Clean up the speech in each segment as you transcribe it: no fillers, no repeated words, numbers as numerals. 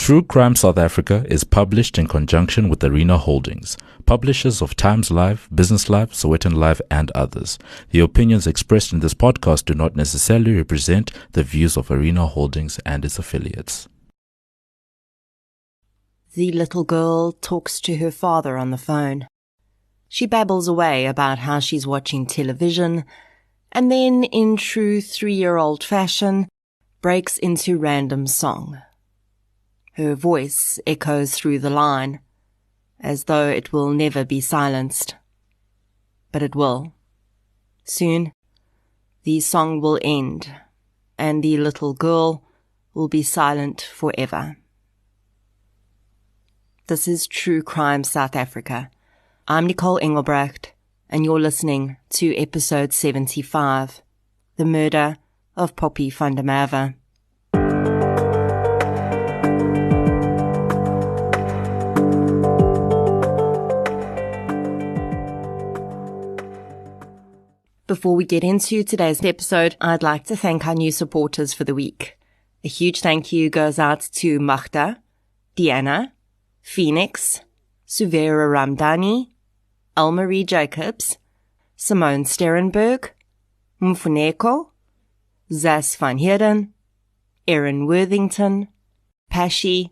True Crime South Africa is published in conjunction with Arena Holdings, publishers of Times Live, Business Live, Sowetan Live, and others. The opinions expressed in this podcast do not necessarily represent the views of Arena Holdings and its affiliates. The little girl talks to her father on the phone. She babbles away about how she's watching television, and then, in true 3-year-old fashion, breaks into random song. Her voice echoes through the line, as though it will never be silenced. But it will. Soon, the song will end, and the little girl will be silent forever. This is True Crime South Africa. I'm Nicole Engelbrecht, and you're listening to episode 75, The Murder of Poppie van der Merwe. Before we get into today's episode, I'd like to thank our new supporters for the week. A huge thank you goes out to Magda, Diana, Phoenix, Suvera Ramdani, Elmarie Jacobs, Simone Sterenberg, Mfuneko, Zas van Heerden, Erin Worthington, Pashi,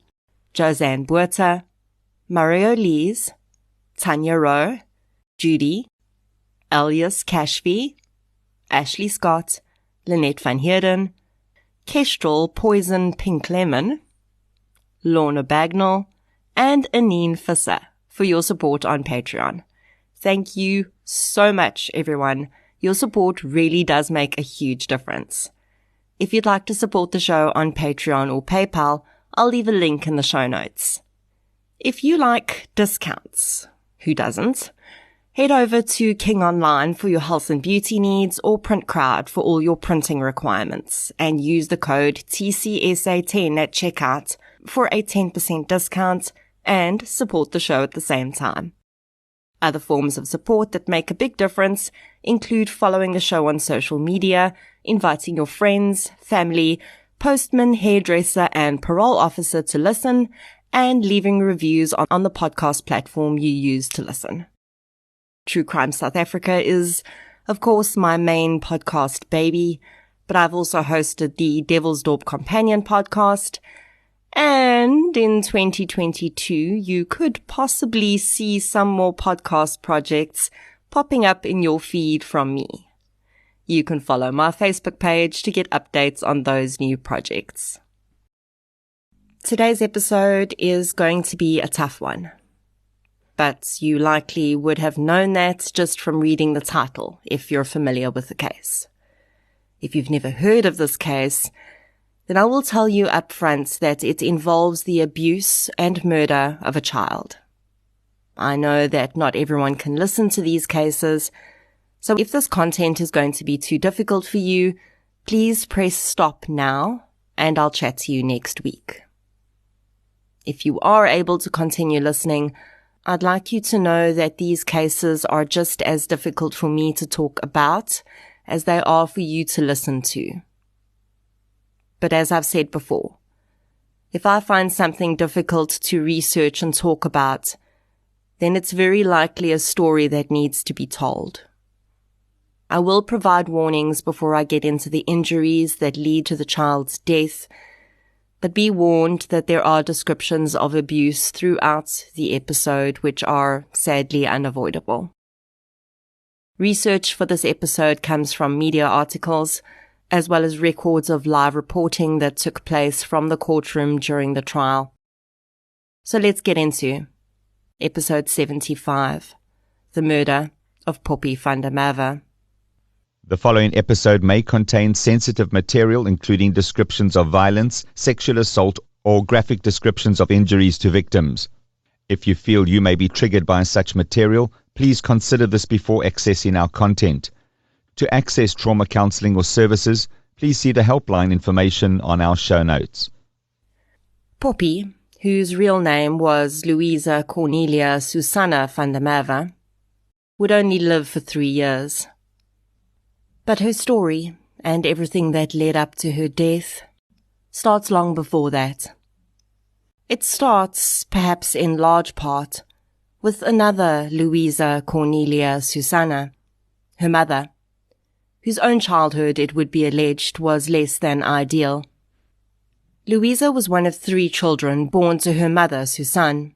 Josanne Buerta, Mario Lees, Tanya Rowe, Judy, Elias Cashby, Ashley Scott, Lynette van Heerden, Kestrel Poison Pink Lemon, Lorna Bagnall, and Anine Visser for your support on Patreon. Thank you so much, everyone. Your support really does make a huge difference. If you'd like to support the show on Patreon or PayPal, I'll leave a link in the show notes. If you like discounts, who doesn't? Head over to King Online for your health and beauty needs or Print Crowd for all your printing requirements and use the code TCSA10 at checkout for a 10% discount and support the show at the same time. Other forms of support that make a big difference include following the show on social media, inviting your friends, family, postman, hairdresser, and parole officer to listen, and leaving reviews on the podcast platform you use to listen. True Crime South Africa is, of course, my main podcast baby, but I've also hosted the Devil's Dorp Companion podcast, and in 2022, you could possibly see some more podcast projects popping up in your feed from me. You can follow my Facebook page to get updates on those new projects. Today's episode is going to be a tough one. But you likely would have known that just from reading the title, if you're familiar with the case. If you've never heard of this case, then I will tell you up front that it involves the abuse and murder of a child. I know that not everyone can listen to these cases, so if this content is going to be too difficult for you, please press stop now, and I'll chat to you next week. If you are able to continue listening, I'd like you to know that these cases are just as difficult for me to talk about as they are for you to listen to. But as I've said before, if I find something difficult to research and talk about, then it's very likely a story that needs to be told. I will provide warnings before I get into the injuries that lead to the child's death, but be warned that there are descriptions of abuse throughout the episode which are sadly unavoidable. Research for this episode comes from media articles, as well as records of live reporting that took place from the courtroom during the trial. So let's get into episode 75, The Murder of Poppie van der Merwe. The following episode may contain sensitive material, including descriptions of violence, sexual assault, or graphic descriptions of injuries to victims. If you feel you may be triggered by such material, please consider this before accessing our content. To access trauma counseling or services, please see the helpline information on our show notes. Poppie, whose real name was Louisa Cornelia Susanna van der Merwe, would only live for 3 years. But her story, and everything that led up to her death, starts long before that. It starts, perhaps in large part, with another Louisa Cornelia Susanna, her mother, whose own childhood, it would be alleged, was less than ideal. Louisa was one of 3 children born to her mother, Susanne.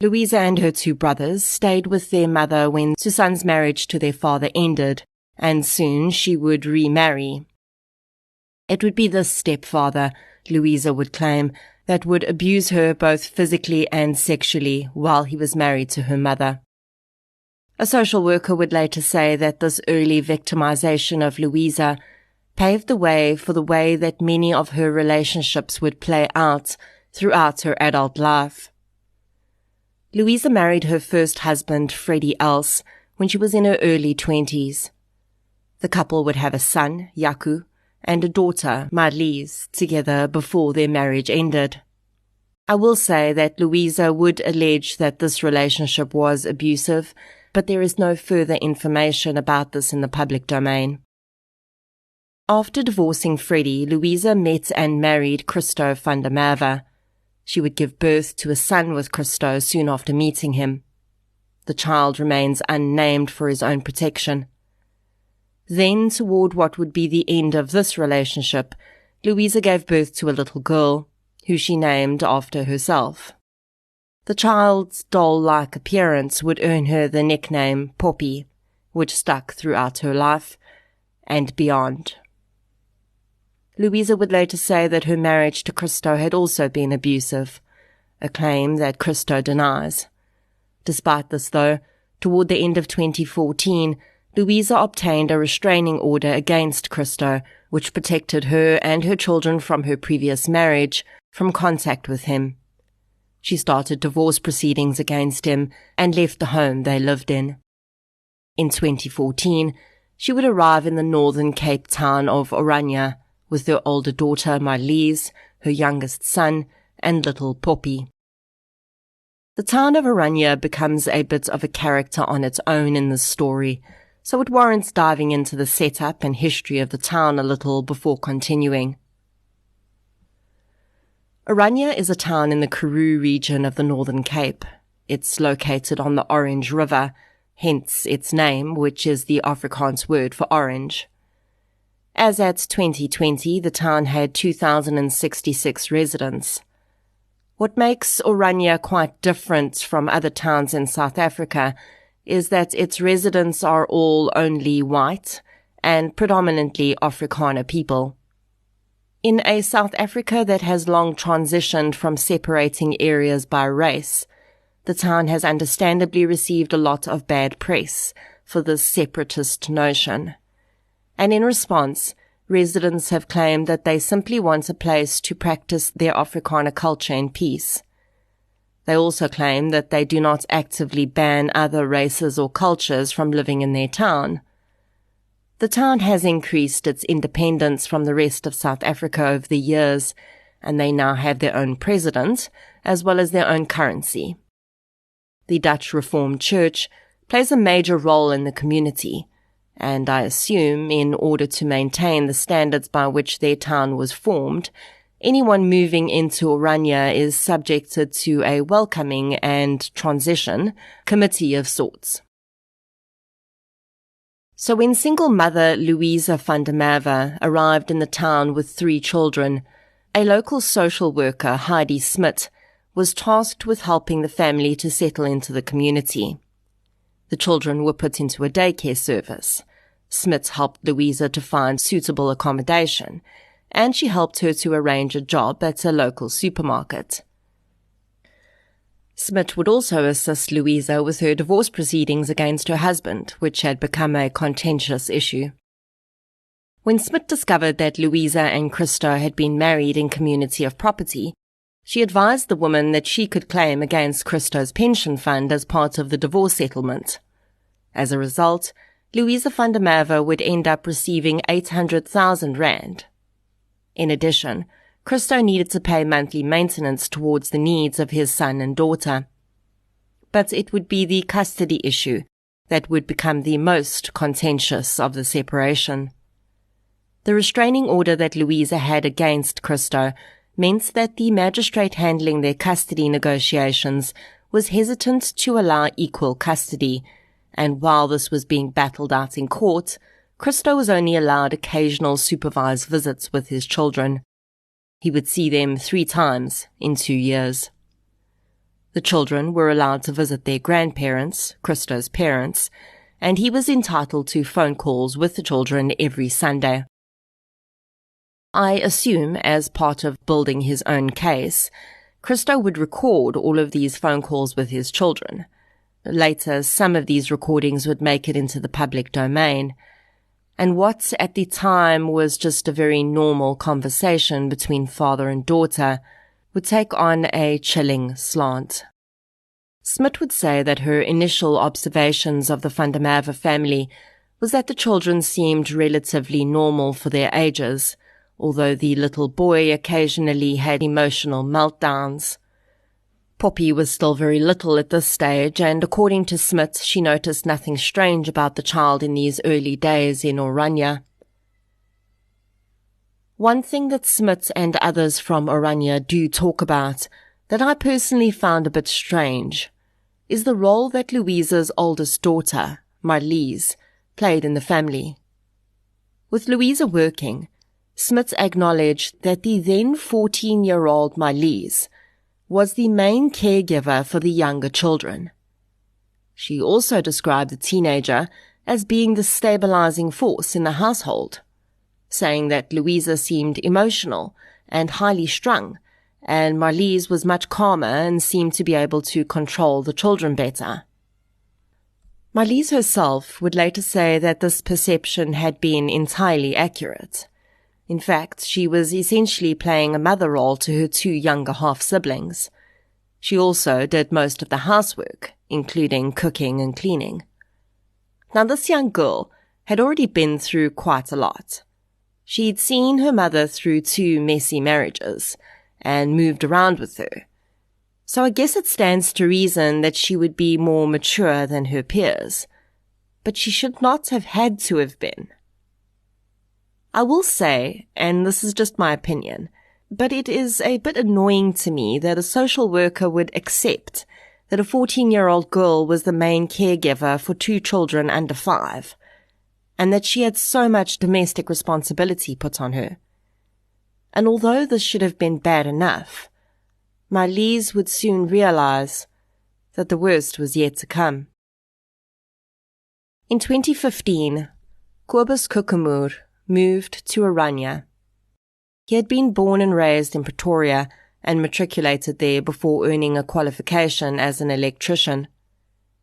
Louisa and her 2 brothers stayed with their mother when Susanne's marriage to their father ended, and soon she would remarry. It would be this stepfather, Louisa would claim, that would abuse her both physically and sexually while he was married to her mother. A social worker would later say that this early victimization of Louisa paved the way for the way that many of her relationships would play out throughout her adult life. Louisa married her first husband, Freddie Else, when she was in her early 20s. The couple would have a son, Yaku, and a daughter, Marlies, together before their marriage ended. I will say that Louisa would allege that this relationship was abusive, but there is no further information about this in the public domain. After divorcing Freddie, Louisa met and married Christo van der Merwe. She would give birth to a son with Christo soon after meeting him. The child remains unnamed for his own protection. Then, toward what would be the end of this relationship, Louisa gave birth to a little girl, who she named after herself. The child's doll-like appearance would earn her the nickname Poppie, which stuck throughout her life and beyond. Louisa would later say that her marriage to Christo had also been abusive, a claim that Christo denies. Despite this, though, toward the end of 2014, Louisa obtained a restraining order against Christo, which protected her and her children from her previous marriage from contact with him. She started divorce proceedings against him and left the home they lived in. In 2014, she would arrive in the northern Cape town of Oranje with her older daughter Marlies, her youngest son, and little Poppie. The town of Oranje becomes a bit of a character on its own in this story, so it warrants diving into the setup and history of the town a little before continuing. Oranje is a town in the Karoo region of the Northern Cape. It's located on the Orange River, hence its name, which is the Afrikaans word for orange. As at 2020, the town had 2,066 residents. What makes Oranje quite different from other towns in South Africa is that its residents are all only white and predominantly Afrikaner people. In a South Africa that has long transitioned from separating areas by race, the town has understandably received a lot of bad press for this separatist notion. And in response, residents have claimed that they simply want a place to practice their Afrikaner culture in peace. They also claim that they do not actively ban other races or cultures from living in their town. The town has increased its independence from the rest of South Africa over the years, and they now have their own president, as well as their own currency. The Dutch Reformed Church plays a major role in the community, and I assume in order to maintain the standards by which their town was formed, anyone moving into Oranje is subjected to a welcoming and transition committee of sorts. So when single mother Louisa van der Merwe arrived in the town with 3 children, a local social worker, Heidi Smit, was tasked with helping the family to settle into the community. The children were put into a daycare service. Smit helped Louisa to find suitable accommodation, and she helped her to arrange a job at a local supermarket. Smit would also assist Louisa with her divorce proceedings against her husband, which had become a contentious issue. When Smit discovered that Louisa and Christo had been married in community of property, she advised the woman that she could claim against Christo's pension fund as part of the divorce settlement. As a result, Louisa van der Merwe would end up receiving 800,000 rand. In addition, Christo needed to pay monthly maintenance towards the needs of his son and daughter. But it would be the custody issue that would become the most contentious of the separation. The restraining order that Louisa had against Christo meant that the magistrate handling their custody negotiations was hesitant to allow equal custody, and while this was being battled out in court, Christo was only allowed occasional supervised visits with his children. He would see them 3 times in 2 years. The children were allowed to visit their grandparents, Christo's parents, and he was entitled to phone calls with the children every Sunday. I assume, as part of building his own case, Christo would record all of these phone calls with his children. Later, some of these recordings would make it into the public domain, and what at the time was just a very normal conversation between father and daughter would take on a chilling slant. Smit would say that her initial observations of the Van der Merwe family was that the children seemed relatively normal for their ages, although the little boy occasionally had emotional meltdowns. Poppie was still very little at this stage, and according to Smit, she noticed nothing strange about the child in these early days in Oranje. One thing that Smit and others from Oranje do talk about, that I personally found a bit strange, is the role that Louisa's oldest daughter, Marlies, played in the family. With Louisa working, Smit acknowledged that the then 14-year-old Marlies was the main caregiver for the younger children. She also described the teenager as being the stabilizing force in the household, saying that Louisa seemed emotional and highly strung, and Marlies was much calmer and seemed to be able to control the children better. Marlies herself would later say that this perception had been entirely accurate. In fact, she was essentially playing a mother role to her 2 younger half-siblings. She also did most of the housework, including cooking and cleaning. Now, this young girl had already been through quite a lot. She'd seen her mother through 2 messy marriages and moved around with her. So I guess it stands to reason that she would be more mature than her peers. But she should not have had to have been. I will say, and this is just my opinion, but it is a bit annoying to me that a social worker would accept that a 14-year-old girl was the main caregiver for 2 children under 5, and that she had so much domestic responsibility put on her. And although this should have been bad enough, Marlies would soon realize that the worst was yet to come. In 2015, Kobus Kokemoer moved to Oranje. He had been born and raised in Pretoria and matriculated there before earning a qualification as an electrician.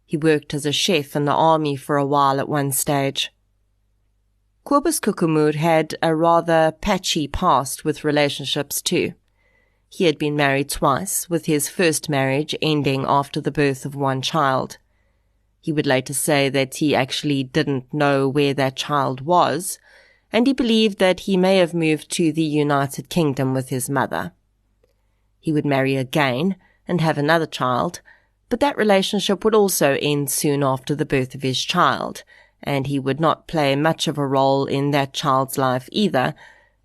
He worked as a chef in the army for a while at one stage. Kobus Kokemoer had a rather patchy past with relationships too. He had been married twice, with his first marriage ending after the birth of 1 child. He would later say that he actually didn't know where that child was, and he believed that he may have moved to the United Kingdom with his mother. He would marry again and have another child, but that relationship would also end soon after the birth of his child, and he would not play much of a role in that child's life either,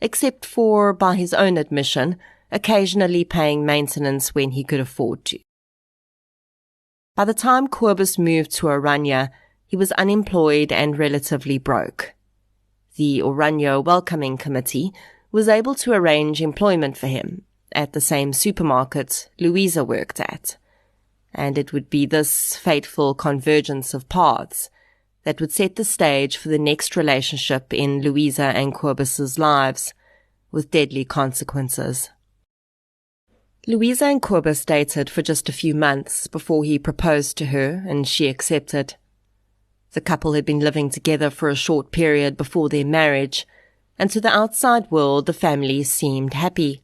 except for, by his own admission, occasionally paying maintenance when he could afford to. By the time Kobus moved to Oranje, he was unemployed and relatively broke. The Oranje Welcoming Committee was able to arrange employment for him at the same supermarket Louisa worked at, and it would be this fateful convergence of paths that would set the stage for the next relationship in Louisa and Kobus's lives, with deadly consequences. Louisa and Kobus dated for just a few months before he proposed to her and she accepted. The couple had been living together for a short period before their marriage, and to the outside world the family seemed happy.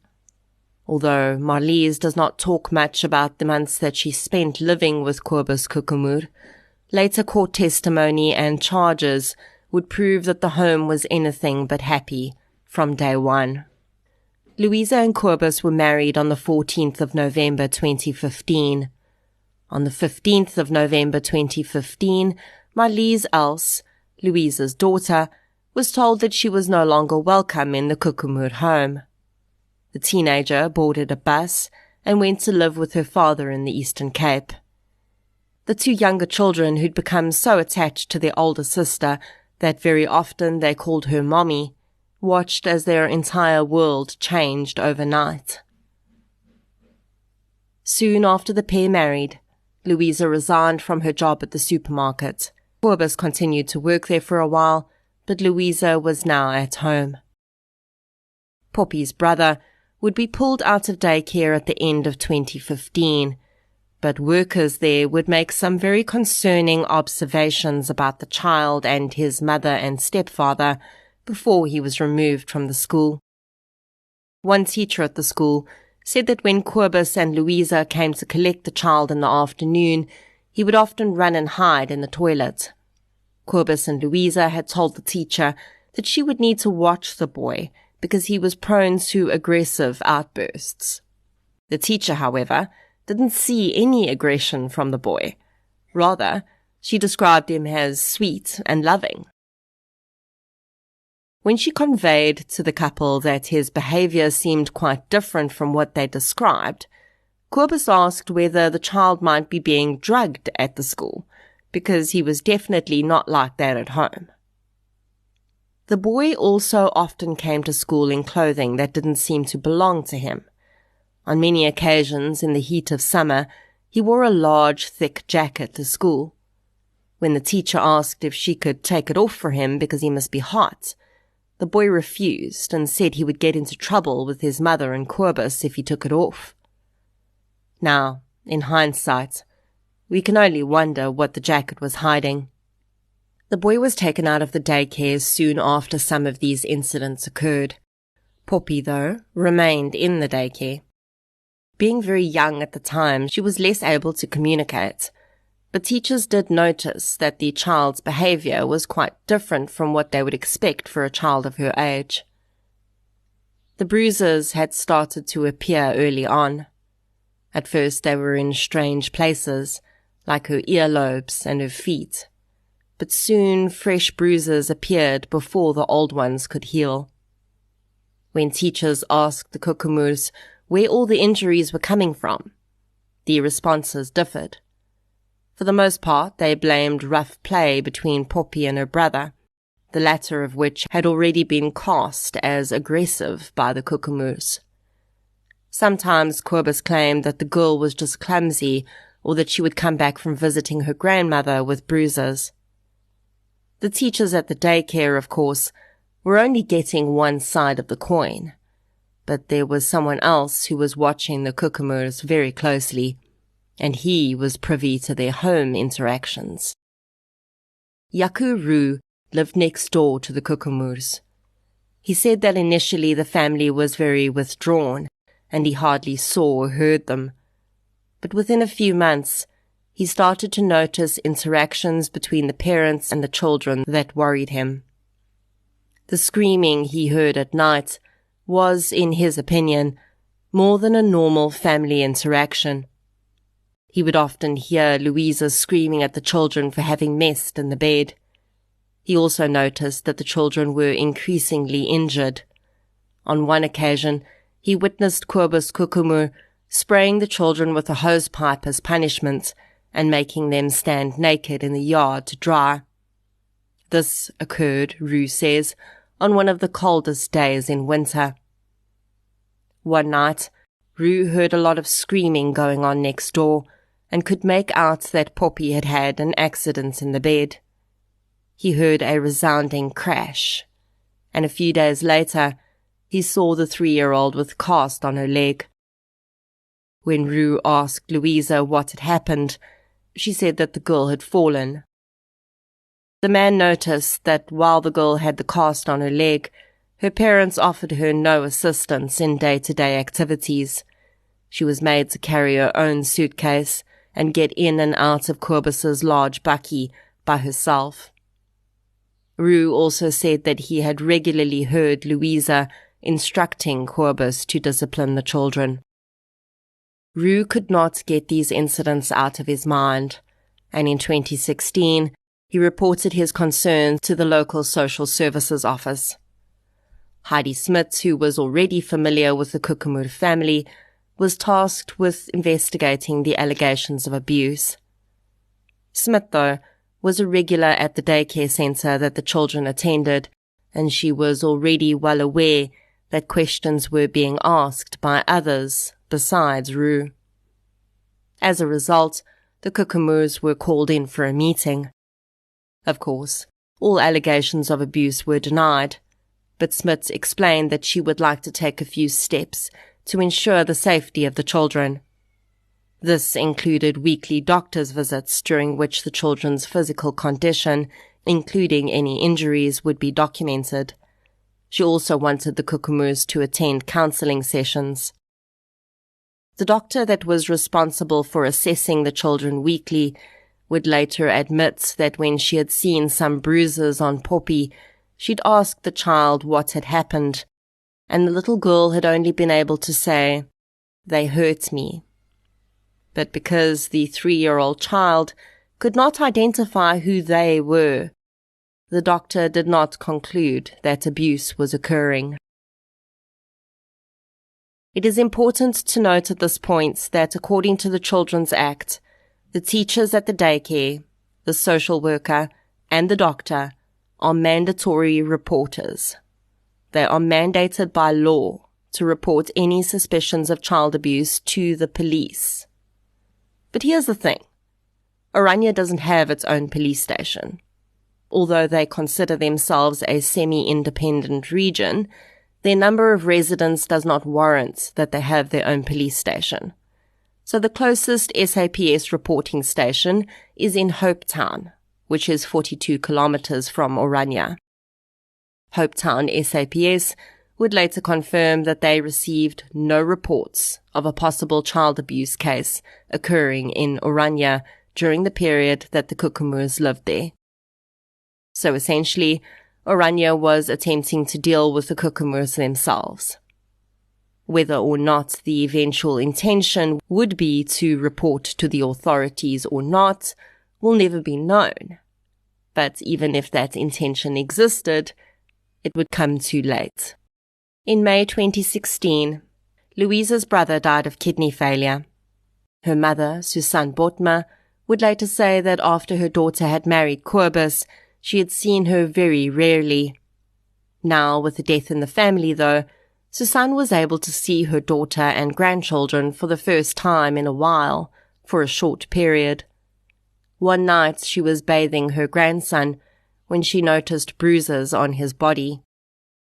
Although Marlies does not talk much about the months that she spent living with Kobus Kokemoer, later court testimony and charges would prove that the home was anything but happy from day one. Louisa and Kobus were married on the 14th of November 2015. On the 15th of November 2015, Marlies Els, Louisa's daughter, was told that she was no longer welcome in the Kokemoer home. The teenager boarded a bus and went to live with her father in the Eastern Cape. The two younger children, who'd become so attached to their older sister that very often they called her mommy, watched as their entire world changed overnight. Soon after the pair married, Louisa resigned from her job at the supermarket. Cobus continued to work there for a while, but Louisa was now at home. Poppie's brother would be pulled out of daycare at the end of 2015, but workers there would make some very concerning observations about the child and his mother and stepfather before he was removed from the school. One teacher at the school said that when Cobus and Louisa came to collect the child in the afternoon, he would often run and hide in the toilet. Cobus and Louisa had told the teacher that she would need to watch the boy because he was prone to aggressive outbursts. The teacher, however, didn't see any aggression from the boy. Rather, she described him as sweet and loving. When she conveyed to the couple that his behavior seemed quite different from what they described, Cobus asked whether the child might be being drugged at the school, because he was definitely not like that at home. The boy also often came to school in clothing that didn't seem to belong to him. On many occasions in the heat of summer, he wore a large, thick jacket to school. When the teacher asked if she could take it off for him because he must be hot, the boy refused and said he would get into trouble with his mother and Cobus if he took it off. Now, in hindsight, we can only wonder what the jacket was hiding. The boy was taken out of the daycare soon after some of these incidents occurred. Poppie, though, remained in the daycare. Being very young at the time, she was less able to communicate, but teachers did notice that the child's behavior was quite different from what they would expect for a child of her age. The bruises had started to appear early on. At first they were in strange places, like her earlobes and her feet, but soon fresh bruises appeared before the old ones could heal. When teachers asked the Kokomurs where all the injuries were coming from, the responses differed. For the most part, they blamed rough play between Poppie and her brother, the latter of which had already been cast as aggressive by the Kokomurs. Sometimes Cobus claimed that the girl was just clumsy, or that she would come back from visiting her grandmother with bruises. The teachers at the daycare, of course, were only getting one side of the coin, but there was someone else who was watching the Kokomurs very closely, and he was privy to their home interactions. Yaku Ru lived next door to the Kokomurs. He said that initially the family was very withdrawn, and he hardly saw or heard them. But within a few months, he started to notice interactions between the parents and the children that worried him. The screaming he heard at night was, in his opinion, more than a normal family interaction. He would often hear Louisa screaming at the children for having messed in the bed. He also noticed that the children were increasingly injured. On one occasion, he witnessed Cobus Kokomur spraying the children with a hose pipe as punishment and making them stand naked in the yard to dry. This occurred, Ru says, on one of the coldest days in winter. One night, Ru heard a lot of screaming going on next door and could make out that Poppie had had an accident in the bed. He heard a resounding crash, and a few days later, he saw the 3-year-old with a cast on her leg. When Ru asked Louisa what had happened, she said that the girl had fallen. The man noticed that while the girl had the cast on her leg, her parents offered her no assistance in day-to-day activities. She was made to carry her own suitcase and get in and out of Cobus's large bakkie by herself. Ru also said that he had regularly heard Louisa instructing Cobus to discipline the children. Ru could not get these incidents out of his mind, and in 2016, he reported his concerns to the local social services office. Heidi Smith, who was already familiar with the Kukumur family, was tasked with investigating the allegations of abuse. Smith, though, was a regular at the daycare centre that the children attended, and she was already well aware that questions were being asked by others besides Roo. As a result, the Kukumurs were called in for a meeting. Of course, all allegations of abuse were denied, but Smith explained that she would like to take a few steps to ensure the safety of the children. This included weekly doctor's visits during which the children's physical condition, including any injuries, would be documented. She also wanted the Kukumurs to attend counselling sessions. The doctor that was responsible for assessing the children weekly would later admit that when she had seen some bruises on Poppie, she'd asked the child what had happened, and the little girl had only been able to say, "They hurt me." But because the 3-year-old child could not identify who they were, the doctor did not conclude that abuse was occurring. It is important to note at this point that according to the Children's Act, the teachers at the daycare, the social worker, and the doctor are mandatory reporters. They are mandated by law to report any suspicions of child abuse to the police. But here's the thing. Oranje doesn't have its own police station. Although they consider themselves a semi-independent region, their number of residents does not warrant that they have their own police station. So the closest SAPS reporting station is in Hopetown, which is 42 kilometers from Oranje. Hopetown SAPS would later confirm that they received no reports of a possible child abuse case occurring in Oranje during the period that the Kukumurs lived there. So essentially, Oranje was attempting to deal with the Kukumurs themselves. Whether or not the eventual intention would be to report to the authorities or not will never be known. But even if that intention existed, it would come too late. In May 2016, Louisa's brother died of kidney failure. Her mother, Susan Botma, would later say that after her daughter had married Kobus, she had seen her very rarely. Now, with the death in the family, though, Susan was able to see her daughter and grandchildren for the first time in a while, for a short period. One night she was bathing her grandson when she noticed bruises on his body.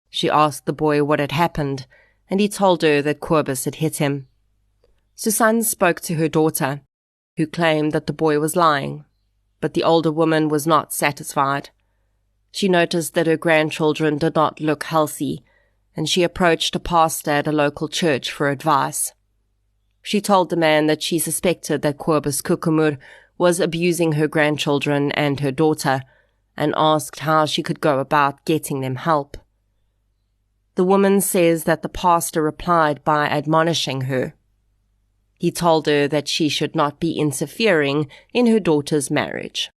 She asked the boy what had happened, and he told her that Kobus had hit him. Susan spoke to her daughter, who claimed that the boy was lying, but the older woman was not satisfied. She noticed that her grandchildren did not look healthy, and she approached a pastor at a local church for advice. She told the man that she suspected that Kobus Kukumur was abusing her grandchildren and her daughter, and asked how she could go about getting them help. The woman says that the pastor replied by admonishing her. He told her that she should not be interfering in her daughter's marriage.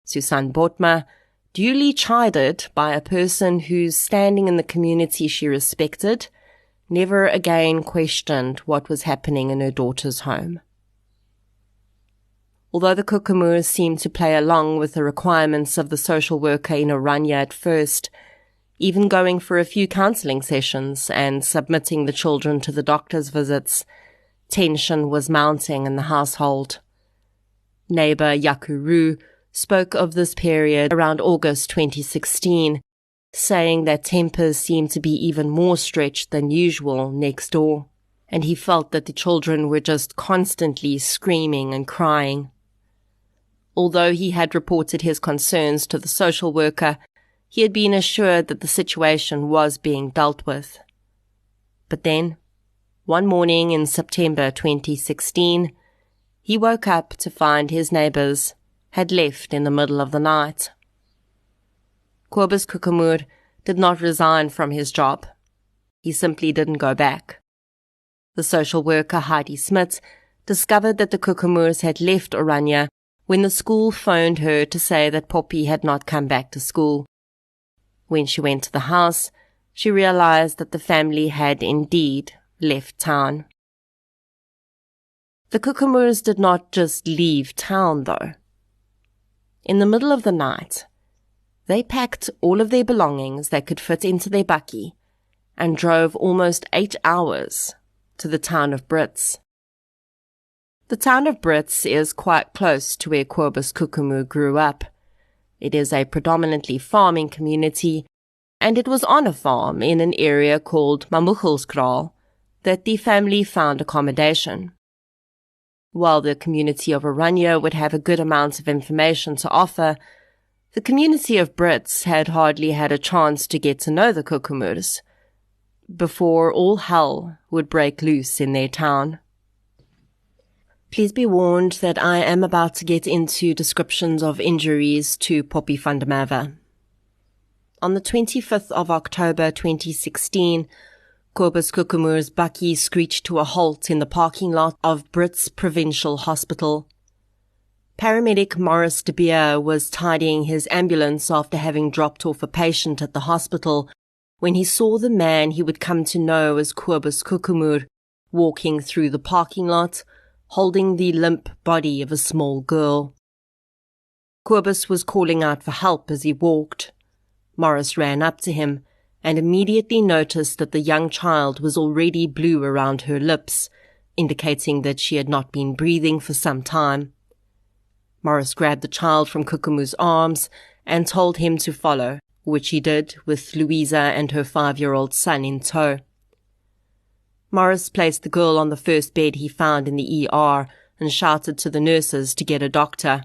Susan Botma, duly chided by a person whose standing in the community she respected, never again questioned what was happening in her daughter's home. Although the Kukumurs seemed to play along with the requirements of the social worker in Oranje at first, even going for a few counselling sessions and submitting the children to the doctor's visits, tension was mounting in the household. Neighbour Yakuru spoke of this period around August 2016, saying that tempers seemed to be even more stretched than usual next door, and he felt that the children were just constantly screaming and crying. Although he had reported his concerns to the social worker, he had been assured that the situation was being dealt with. But then, one morning in September 2016, he woke up to find his neighbours had left in the middle of the night. Kobus Kukumur did not resign from his job. He simply didn't go back. The social worker Heidi Smith discovered that the Kukumurs had left Oranje when the school phoned her to say that Poppie had not come back to school. When she went to the house, she realized that the family had indeed left town. The Kokomoors did not just leave town, though. In the middle of the night, they packed all of their belongings they could fit into their bakkie and drove almost 8 hours to the town of Brits. The town of Brits is quite close to where Cobus Kokomoor grew up. It is a predominantly farming community, and it was on a farm in an area called Mamuchelskraal that the family found accommodation. While the community of Oranje would have a good amount of information to offer, the community of Brits had hardly had a chance to get to know the Kokomoors before all hell would break loose in their town. Please be warned that I am about to get into descriptions of injuries to Poppie van der Merwe. On the 25th of October 2016, Cobus Kokomoor's bakkie screeched to a halt in the parking lot of Brits Provincial Hospital. Paramedic Maurice de Beer was tidying his ambulance after having dropped off a patient at the hospital when he saw the man he would come to know as Cobus Kokomoor walking through the parking lot, holding the limp body of a small girl. Cobus was calling out for help as he walked. Maurice ran up to him and immediately noticed that the young child was already blue around her lips, indicating that she had not been breathing for some time. Maurice grabbed the child from Kokomoor's arms and told him to follow, which he did with Louisa and her 5-year-old son in tow. Maurice placed the girl on the first bed he found in the ER and shouted to the nurses to get a doctor.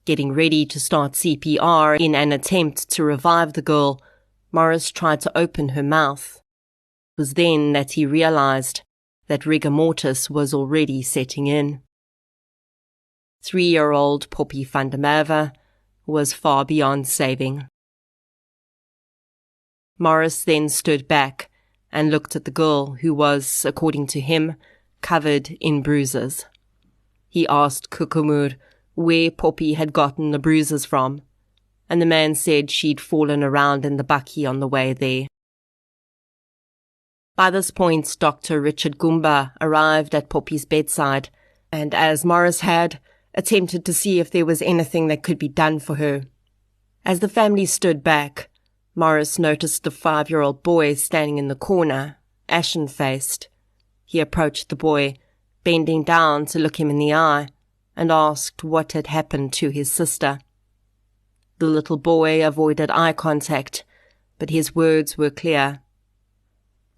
Getting ready to start CPR in an attempt to revive the girl, Maurice tried to open her mouth. It was then that he realized that rigor mortis was already setting in. 3-year-old Poppie van der Merwe was far beyond saving. Maurice then stood back and looked at the girl who was, according to him, covered in bruises. He asked Kokomoor where Poppie had gotten the bruises from, and the man said she'd fallen around in the bakkie on the way there. By this point, Dr. Richard Gumba arrived at Poppie's bedside, and as Maurice had, attempted to see if there was anything that could be done for her. As the family stood back, Maurice noticed the 5-year-old boy standing in the corner, ashen-faced. He approached the boy, bending down to look him in the eye, and asked what had happened to his sister. The little boy avoided eye contact, but his words were clear.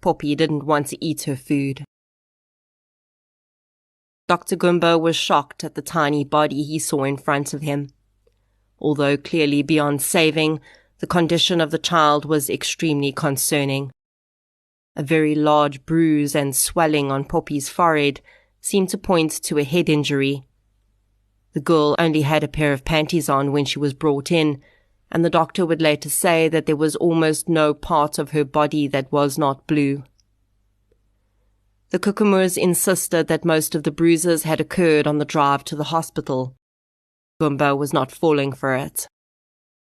Poppie didn't want to eat her food. Dr. Gumbo was shocked at the tiny body he saw in front of him. Although clearly beyond saving, the condition of the child was extremely concerning. A very large bruise and swelling on Poppie's forehead seemed to point to a head injury. The girl only had a pair of panties on when she was brought in, and the doctor would later say that there was almost no part of her body that was not blue. The Kokomoors insisted that most of the bruises had occurred on the drive to the hospital. Gumbo was not falling for it.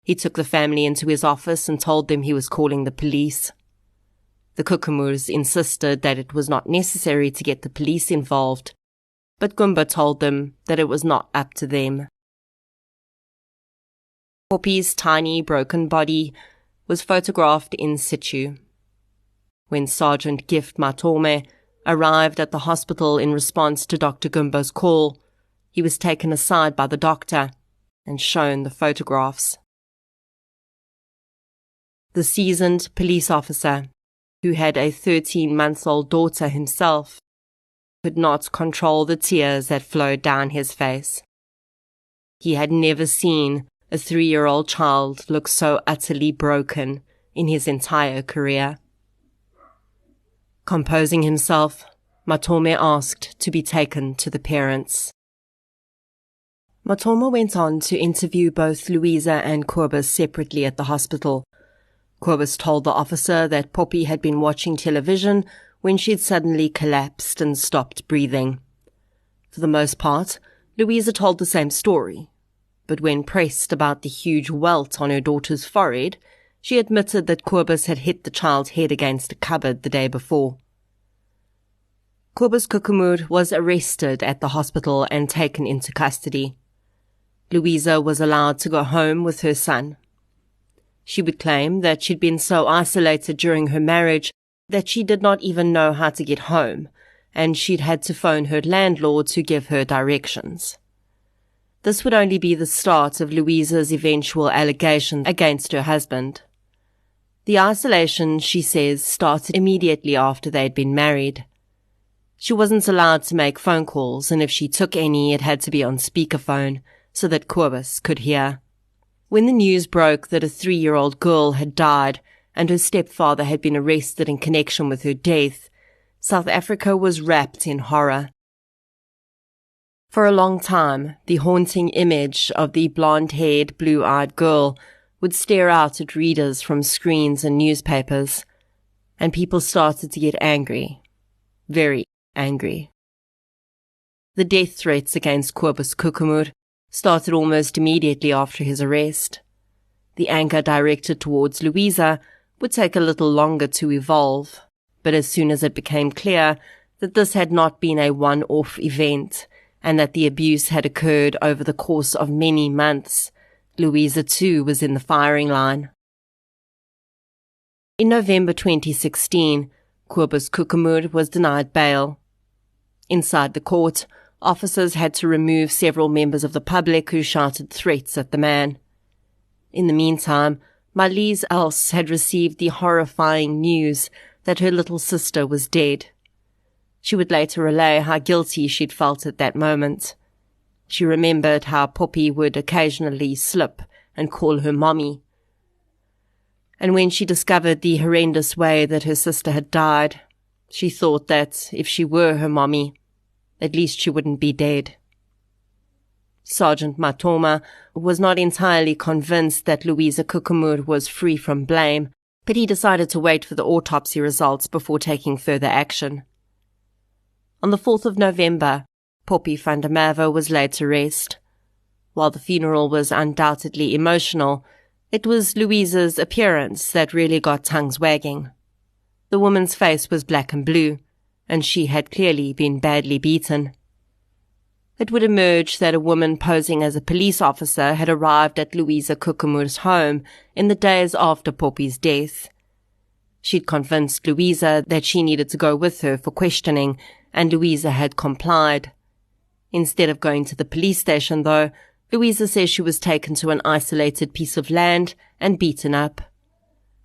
He took the family into his office and told them he was calling the police. The Kokomoors insisted that it was not necessary to get the police involved, but Gumbo told them that it was not up to them. Poppie's tiny, broken body was photographed in situ. When Sergeant Gift Matome arrived at the hospital in response to Dr. Gumbo's call, he was taken aside by the doctor and shown the photographs. The seasoned police officer, who had a 13-month-old daughter himself, could not control the tears that flowed down his face. He had never seen a 3-year-old child look so utterly broken in his entire career. Composing himself, Matome asked to be taken to the parents. Matome went on to interview both Louisa and Cobus separately at the hospital. Cobus told the officer that Poppie had been watching television when she had suddenly collapsed and stopped breathing. For the most part, Louisa told the same story, but when pressed about the huge welt on her daughter's forehead, She admitted that Kobus had hit the child's head against a cupboard the day before. Kobus Kokomoor was arrested at the hospital and taken into custody. Louisa was allowed to go home with her son. She would claim that she'd been so isolated during her marriage that she did not even know how to get home, and she'd had to phone her landlord to give her directions. This would only be the start of Louisa's eventual allegation against her husband. The isolation, she says, started immediately after they'd been married. She wasn't allowed to make phone calls, and if she took any, it had to be on speakerphone so that Kobus could hear. When the news broke that a 3-year-old girl had died and her stepfather had been arrested in connection with her death, South Africa was wrapped in horror. For a long time, the haunting image of the blonde-haired, blue-eyed girl would stare out at readers from screens and newspapers, and people started to get angry, very angry. The death threats against Kobus Kokomoor started almost immediately after his arrest. The anger directed towards Louisa would take a little longer to evolve, but as soon as it became clear that this had not been a one-off event and that the abuse had occurred over the course of many months, Louisa too was in the firing line. In November 2016, Kobus Kokomoor was denied bail. Inside the court, officers had to remove several members of the public who shouted threats at the man. In the meantime, Marlies Els had received the horrifying news that her little sister was dead. She would later relay how guilty she'd felt at that moment. She remembered how Poppie would occasionally slip and call her mommy. And when she discovered the horrendous way that her sister had died, she thought that if she were her mommy, at least she wouldn't be dead. Sergeant Matoma was not entirely convinced that Louisa Kokomoor was free from blame, but he decided to wait for the autopsy results before taking further action. On the 4th of November, Poppie van der Merwe was laid to rest. While the funeral was undoubtedly emotional, it was Louisa's appearance that really got tongues wagging. The woman's face was black and blue, and she had clearly been badly beaten. It would emerge that a woman posing as a police officer had arrived at Louisa Kokomoor's home in the days after Poppie's death. She'd convinced Louisa that she needed to go with her for questioning, and Louisa had complied. Instead of going to the police station, though, Louisa says she was taken to an isolated piece of land and beaten up.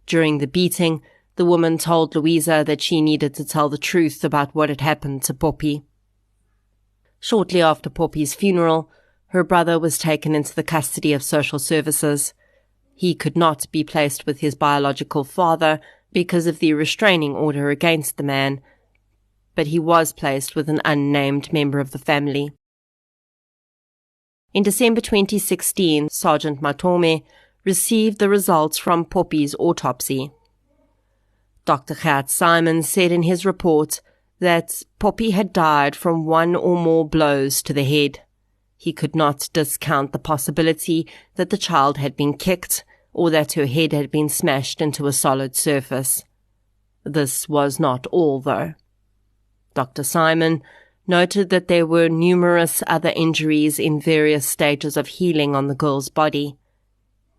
During the beating, the woman told Louisa that she needed to tell the truth about what had happened to Poppie. Shortly after Poppie's funeral, her brother was taken into the custody of social services. He could not be placed with his biological father because of the restraining order against the man, but he was placed with an unnamed member of the family. In December 2016, Sergeant Matome received the results from Poppie's autopsy. Dr. Gert Simon said in his report that Poppie had died from one or more blows to the head. He could not discount the possibility that the child had been kicked or that her head had been smashed into a solid surface. This was not all, though. Dr. Simon noted that there were numerous other injuries in various stages of healing on the girl's body.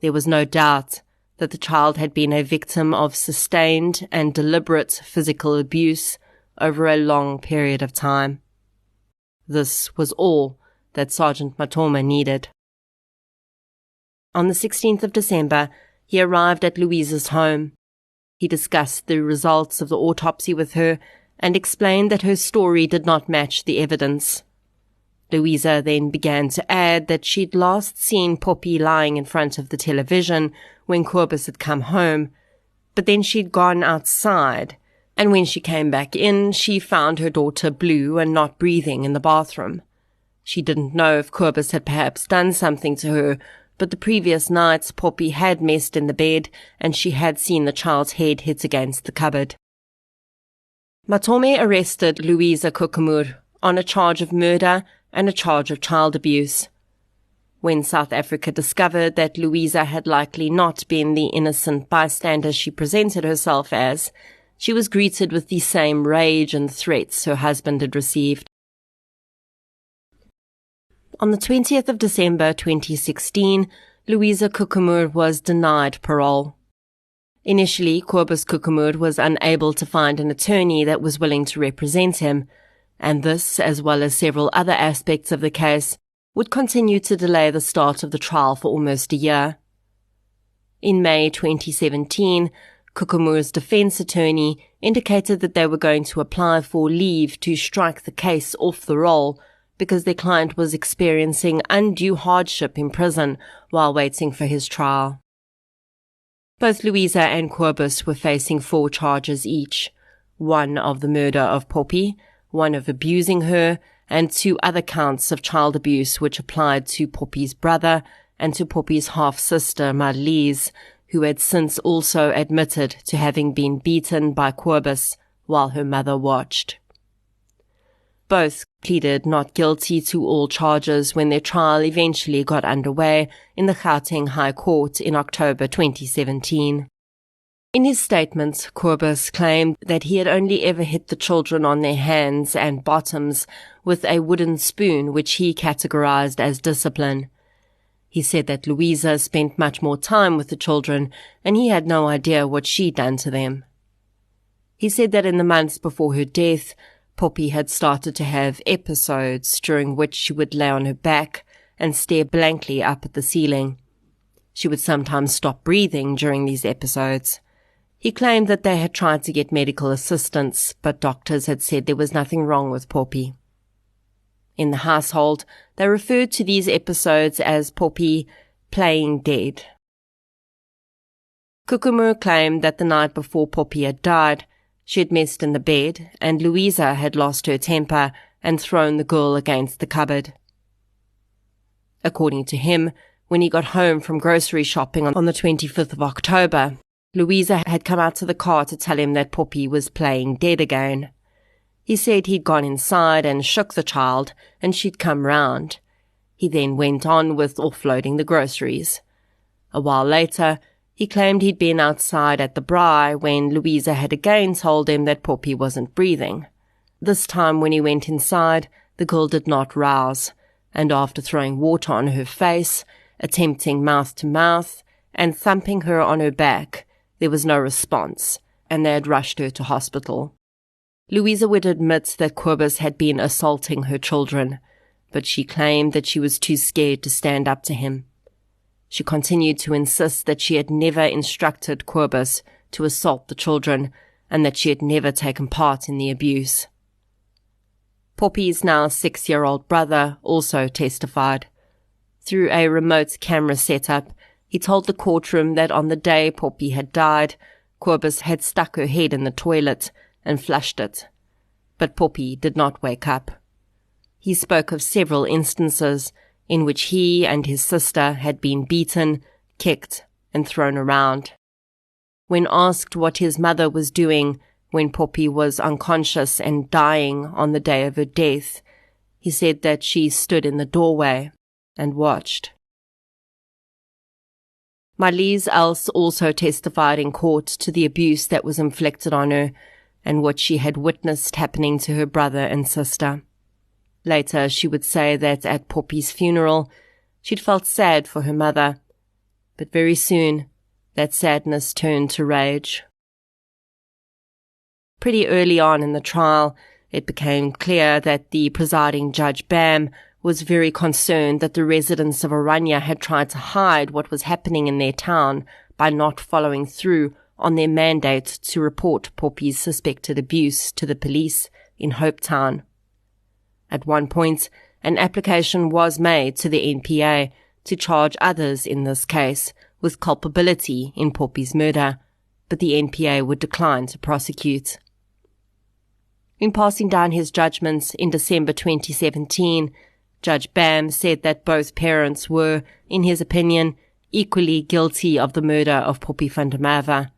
There was no doubt that the child had been a victim of sustained and deliberate physical abuse over a long period of time. This was all that Sergeant Matoma needed. On the 16th of December, he arrived at Louisa's home. He discussed the results of the autopsy with her and explained that her story did not match the evidence. Louisa then began to add that she'd last seen Poppie lying in front of the television when Kobus had come home, but then she'd gone outside, and when she came back in, she found her daughter blue and not breathing in the bathroom. She didn't know if Kobus had perhaps done something to her, but the previous nights Poppie had messed in the bed, and she had seen the child's head hit against the cupboard. Matome arrested Louisa Kokomoor on a charge of murder and a charge of child abuse. When South Africa discovered that Louisa had likely not been the innocent bystander she presented herself as, she was greeted with the same rage and threats her husband had received. On the 20th of December 2016, Louisa Kukumur was denied parole. Initially, Cobus Kukumur was unable to find an attorney that was willing to represent him, and this, as well as several other aspects of the case, would continue to delay the start of the trial for almost a year. In May 2017, Kukumur's defense attorney indicated that they were going to apply for leave to strike the case off the roll because their client was experiencing undue hardship in prison while waiting for his trial. Both Louisa and Cobus were facing 4 charges each, one of the murder of Poppie, one of abusing her, and 2 other counts of child abuse which applied to Poppie's brother and to Poppie's half-sister Marlies, who had since also admitted to having been beaten by Cobus while her mother watched. Both pleaded not guilty to all charges when their trial eventually got underway in the Gauteng High Court in October 2017. In his statement, Cobus claimed that he had only ever hit the children on their hands and bottoms with a wooden spoon, which he categorized as discipline. He said that Louisa spent much more time with the children and he had no idea what she'd done to them. He said that in the months before her death, Poppie had started to have episodes during which she would lay on her back and stare blankly up at the ceiling. She would sometimes stop breathing during these episodes. He claimed that they had tried to get medical assistance, but doctors had said there was nothing wrong with Poppie. In the household, they referred to these episodes as Poppie playing dead. Kukumur claimed that the night before Poppie had died, she had messed in the bed and Louisa had lost her temper and thrown the girl against the cupboard. According to him, when he got home from grocery shopping on the 25th of October, Louisa had come out to the car to tell him that Poppie was playing dead again. He said he'd gone inside and shook the child and she'd come round. He then went on with offloading the groceries. A while later, he claimed he'd been outside at the braai when Louisa had again told him that Poppie wasn't breathing. This time when he went inside, the girl did not rouse, and after throwing water on her face, attempting mouth-to-mouth, and thumping her on her back, there was no response, and they had rushed her to hospital. Louisa would admit that Cobus had been assaulting her children, but she claimed that she was too scared to stand up to him. She continued to insist that she had never instructed Cobus to assault the children and that she had never taken part in the abuse. Poppie's now 6-year-old brother also testified. Through a remote camera setup, he told the courtroom that on the day Poppie had died, Cobus had stuck her head in the toilet and flushed it. But Poppie did not wake up. He spoke of several instances in which he and his sister had been beaten, kicked, and thrown around. When asked what his mother was doing when Poppie was unconscious and dying on the day of her death, he said that she stood in the doorway and watched. Marlies Els also testified in court to the abuse that was inflicted on her and what she had witnessed happening to her brother and sister. Later, she would say that at Poppie's funeral, she'd felt sad for her mother, but very soon, that sadness turned to rage. Pretty early on in the trial, it became clear that the presiding Judge Bam was very concerned that the residents of Oranje had tried to hide what was happening in their town by not following through on their mandate to report Poppie's suspected abuse to the police in Hope Town. At one point, an application was made to the NPA to charge others in this case with culpability in Poppie's murder, but the NPA would decline to prosecute. In passing down his judgments in December 2017, Judge Bam said that both parents were, in his opinion, equally guilty of the murder of Poppie van der Merwe.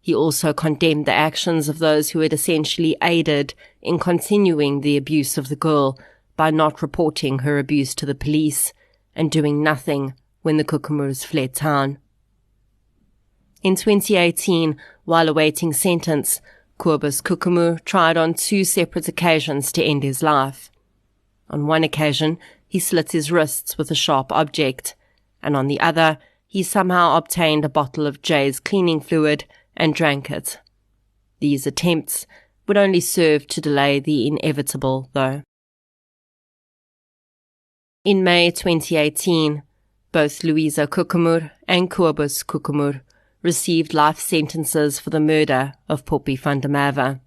He also condemned the actions of those who had essentially aided in continuing the abuse of the girl by not reporting her abuse to the police and doing nothing when the Kukumurs fled town. In 2018, while awaiting sentence, Kobus Kukumur tried on 2 separate occasions to end his life. On one occasion, he slit his wrists with a sharp object, and on the other, he somehow obtained a bottle of Jay's cleaning fluid and drank it. These attempts would only serve to delay the inevitable, though. In May 2018, both Louisa Kukumur and Kobus Kukumur received life sentences for the murder of Poppie van der Merwe.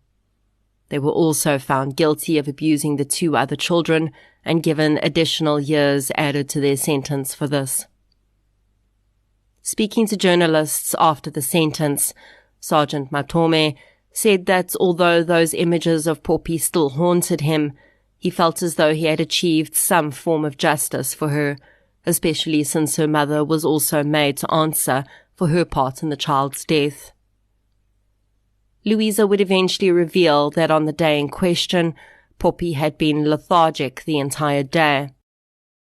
They were also found guilty of abusing the 2 other children and given additional years added to their sentence for this. Speaking to journalists after the sentence, Sergeant Matome said that although those images of Poppie still haunted him, he felt as though he had achieved some form of justice for her, especially since her mother was also made to answer for her part in the child's death. Louisa would eventually reveal that on the day in question, Poppie had been lethargic the entire day.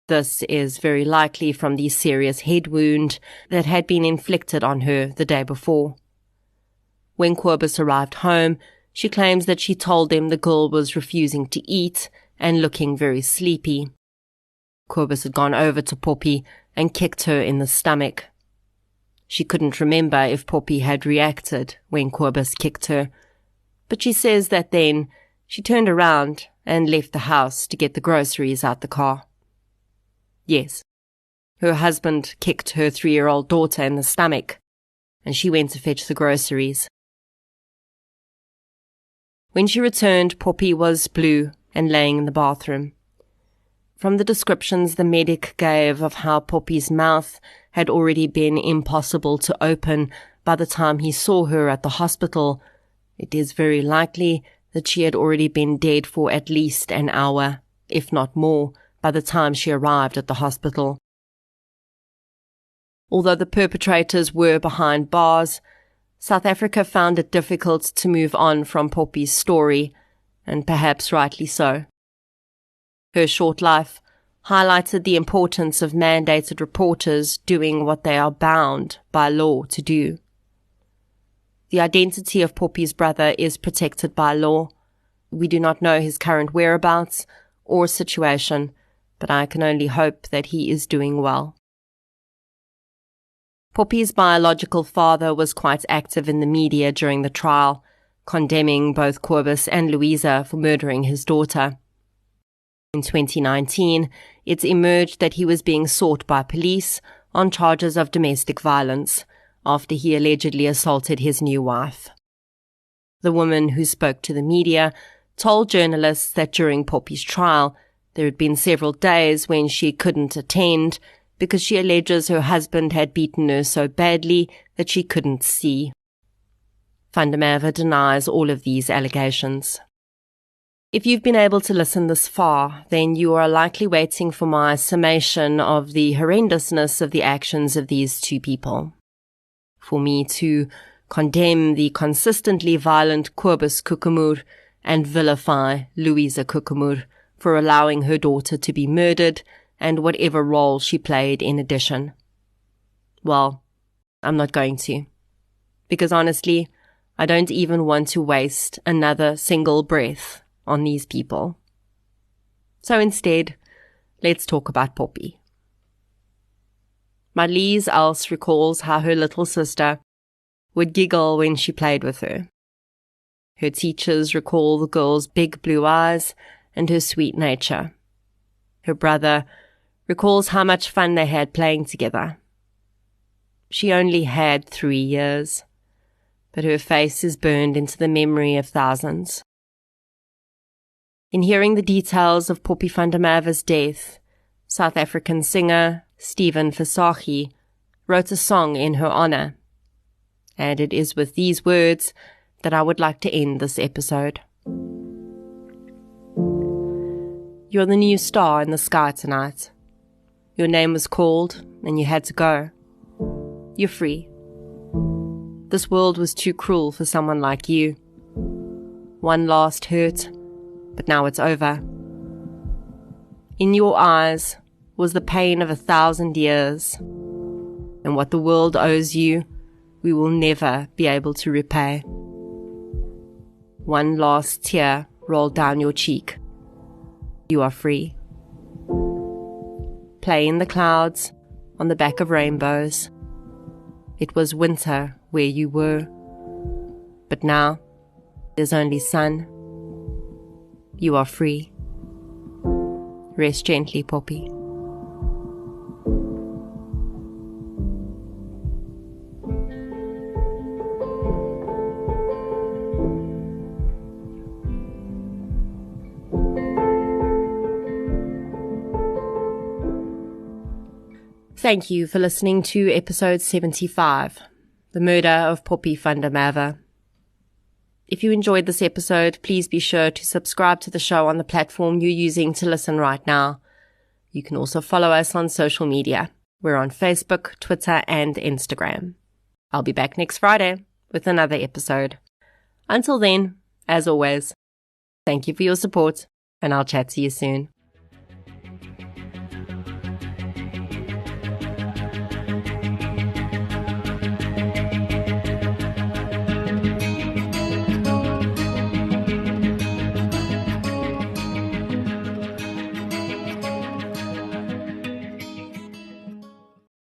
This is very likely from the serious head wound that had been inflicted on her the day before. When Kobus arrived home, she claims that she told them the girl was refusing to eat and looking very sleepy. Kobus had gone over to Poppie and kicked her in the stomach. She couldn't remember if Poppie had reacted when Kobus kicked her, but she says that then she turned around and left the house to get the groceries out the car. Yes, her husband kicked her 3-year-old daughter in the stomach, and she went to fetch the groceries. When she returned, Poppie was blue and laying in the bathroom. From the descriptions the medic gave of how Poppie's mouth had already been impossible to open by the time he saw her at the hospital, it is very likely that she had already been dead for at least an hour, if not more, by the time she arrived at the hospital. Although the perpetrators were behind bars, South Africa found it difficult to move on from Poppie's story, and perhaps rightly so. Her short life highlighted the importance of mandated reporters doing what they are bound by law to do. The identity of Poppie's brother is protected by law. We do not know his current whereabouts or situation, but I can only hope that he is doing well. Poppie's biological father was quite active in the media during the trial, condemning both Kobus and Louisa for murdering his daughter. In 2019, it emerged that he was being sought by police on charges of domestic violence after he allegedly assaulted his new wife. The woman who spoke to the media told journalists that during Poppie's trial, there had been several days when she couldn't attend because she alleges her husband had beaten her so badly that she couldn't see. Van der Merwe denies all of these allegations. If you've been able to listen this far, then you are likely waiting for my summation of the horrendousness of the actions of these 2 people. For me to condemn the consistently violent Kobus Kukumur and vilify Louisa Kukumur for allowing her daughter to be murdered and whatever role she played in addition. Well, I'm not going to. Because honestly, I don't even want to waste another single breath on these people. So instead, let's talk about Poppie. Marlies else recalls how her little sister would giggle when she played with her. Her teachers recall the girl's big blue eyes and her sweet nature. Her brother recalls how much fun they had playing together. She only had 3 years, but her face is burned into the memory of thousands. In hearing the details of Poppie van der Merwe's death, South African singer Stephen Versace wrote a song in her honor. And it is with these words that I would like to end this episode. You're the new star in the sky tonight. Your name was called and you had to go. You're free. This world was too cruel for someone like you. One last hurt, but now it's over. In your eyes, was the pain of 1,000 years. And what the world owes you, we will never be able to repay. One last tear rolled down your cheek. You are free. Play in the clouds, on the back of rainbows. It was winter where you were, but now there's only sun. You are free. Rest gently, Poppie. Thank you for listening to episode 75, The Murder of Poppie van der Merwe. If you enjoyed this episode, please be sure to subscribe to the show on the platform you're using to listen right now. You can also follow us on social media. We're on Facebook, Twitter, and Instagram. I'll be back next Friday with another episode. Until then, as always, thank you for your support, and I'll chat to you soon.